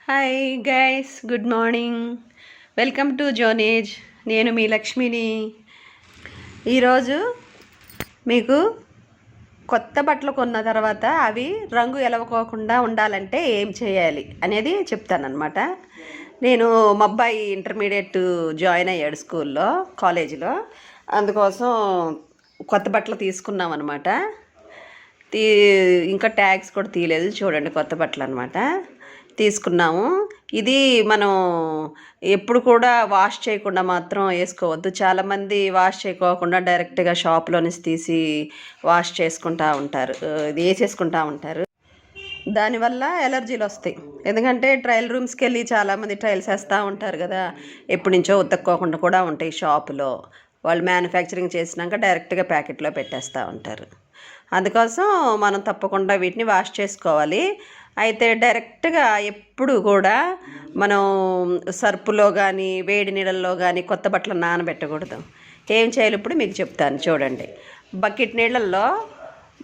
Hi guys, good morning. Welcome to జోనేజ్. నేను మీ లక్ష్మిని. ఈరోజు మీకు కొత్త బట్టలు కొన్న తర్వాత అవి రంగు ఎలవకోకుండా ఉండాలంటే ఏం చేయాలి అనేది చెప్తానన్నమాట. నేను మా అబ్బాయి ఇంటర్మీడియట్ జాయిన్ అయ్యాడు స్కూల్లో, కాలేజీలో. అందుకోసం కొత్త బట్టలు తీసుకున్నాం అనమాట. ఇంకా ట్యాగ్స్ కూడా తీయలేదు, చూడండి కొత్త బట్టలు అనమాట తీసుకున్నాము. ఇది మనం ఎప్పుడు కూడా వాష్ చేయకుండా మాత్రం వేసుకోవద్దు. చాలామంది వాష్ చేయకోకుండా డైరెక్ట్గా షాప్లో నుంచి తీసి వాష్ చేసుకుంటూ ఉంటారు, ఇది వేసేసుకుంటూ ఉంటారు. దానివల్ల ఎలర్జీలు వస్తాయి. ఎందుకంటే ట్రయల్ రూమ్స్కి వెళ్ళి చాలామంది ట్రయల్స్ వేస్తూ ఉంటారు కదా, ఎప్పటి నుంచో ఉతక్కోకుండా కూడా ఉంటాయి షాపులో. వాళ్ళు మ్యానుఫ్యాక్చరింగ్ చేసినాక డైరెక్ట్గా ప్యాకెట్లో పెట్టేస్తూ ఉంటారు. అందుకోసం మనం తప్పకుండా వీటిని వాష్ చేసుకోవాలి. అయితే డైరెక్ట్గా ఎప్పుడు కూడా మనం సర్పులో కానీ వేడి నీళ్ళల్లో కానీ కొత్త బట్టలు నానబెట్టకూడదు. ఏం చేయాలి ఇప్పుడు మీకు చెప్తాను, చూడండి. బకెట్ నీళ్ళల్లో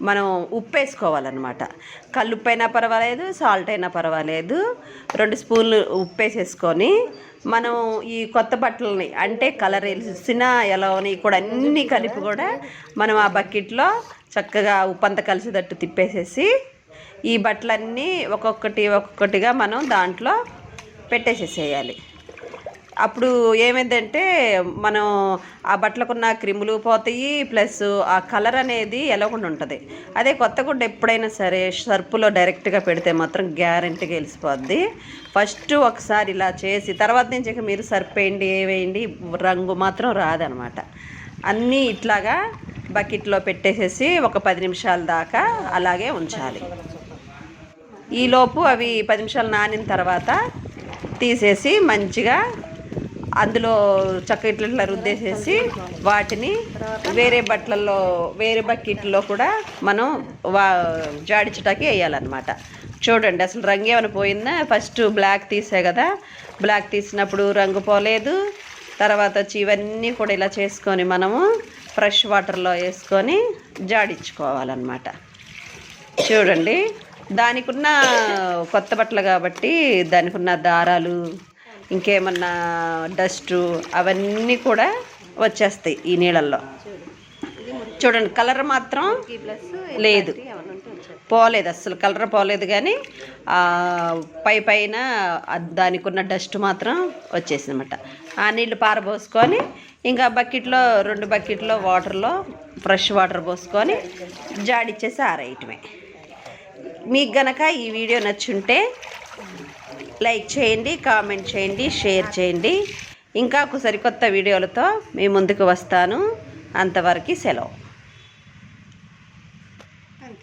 మనం ఉప్పు వేసుకోవాలన్నమాట. కల్లుప్పు అయినా పర్వాలేదు, సాల్ట్ అయినా పర్వాలేదు. 2 స్పూన్లు ఉప్పు వేసేసుకొని మనం ఈ కొత్త బట్టలని, అంటే కలర్ వేసిన ఎలాని కూడా అన్నీ కలిపి కూడా మనం ఆ బకెట్లో చక్కగా ఉప్పు అంతా కలిసేటట్టు తిప్పేసేసి ఈ బట్టలన్నీ ఒక్కొక్కటిగా మనం దాంట్లో పెట్టేసేసేయాలి. అప్పుడు ఏమైందంటే మనం ఆ బట్టలకున్న క్రిములు పోతాయి, ప్లస్ ఆ కలర్ అనేది ఎలగకుండా ఉంటుంది. అదే కొత్త గుడ్డ ఎప్పుడైనా సరే సర్పులో డైరెక్ట్గా పెడితే మాత్రం గ్యారెంటీగా వెలిసిపోద్ది. ఫస్ట్ ఒకసారి ఇలా చేసి తర్వాత నుంచి మీరు సర్ప్ వేయండి, వేయండి, రంగు మాత్రం రాదనమాట. అన్నీ ఇట్లాగా బకెట్లో పెట్టేసేసి ఒక 10 నిమిషాల దాకా అలాగే ఉంచాలి. ఈలోపు అవి 10 నిమిషాలు నానిన తర్వాత తీసేసి మంచిగా అందులో చక్క ఇట్లా రుద్దేసేసి వాటిని వేరే బట్టలలో, వేరే బకెట్లో కూడా మనం జాడించటానికి వేయాలన్నమాట. చూడండి, అసలు రంగు ఏమైనా పోయిందా? ఫస్ట్ బ్లాక్ తీసే కదా, బ్లాక్ తీసినప్పుడు రంగు పోలేదు. తర్వాత వచ్చి ఇవన్నీ కూడా ఇలా చేసుకొని మనము ఫ్రెష్ వాటర్లో వేసుకొని జాడించుకోవాలన్నమాట. చూడండి, దానికి ఉన్న కొత్త బట్టలు కాబట్టి దానికి ఉన్న దారాలు, ఇంకేమన్నా డస్టు అవన్నీ కూడా వచ్చేస్తాయి ఈ నీళ్ళల్లో. చూడండి, కలర్ మాత్రం లేదు, పోలేదు, అస్సలు కలర్ పోలేదు. కానీ పైన దానికి ఉన్న డస్ట్ మాత్రం వచ్చేసింది అనమాట. ఆ నీళ్ళు పారబోసుకొని ఇంకా బకెట్లో 2 బకెట్లో వాటర్లో ఫ్రెష్ వాటర్ పోసుకొని జాడిచ్చేసి ఆరేయటమే. మీకు గనక ఈ వీడియో నచ్చుంటే లైక్ చేయండి, కామెంట్ చేయండి, షేర్ చేయండి. ఇంకా ఒక సరికొత్త వీడియోలతో మీ ముందుకు వస్తాను. అంతవరకు సెలవు.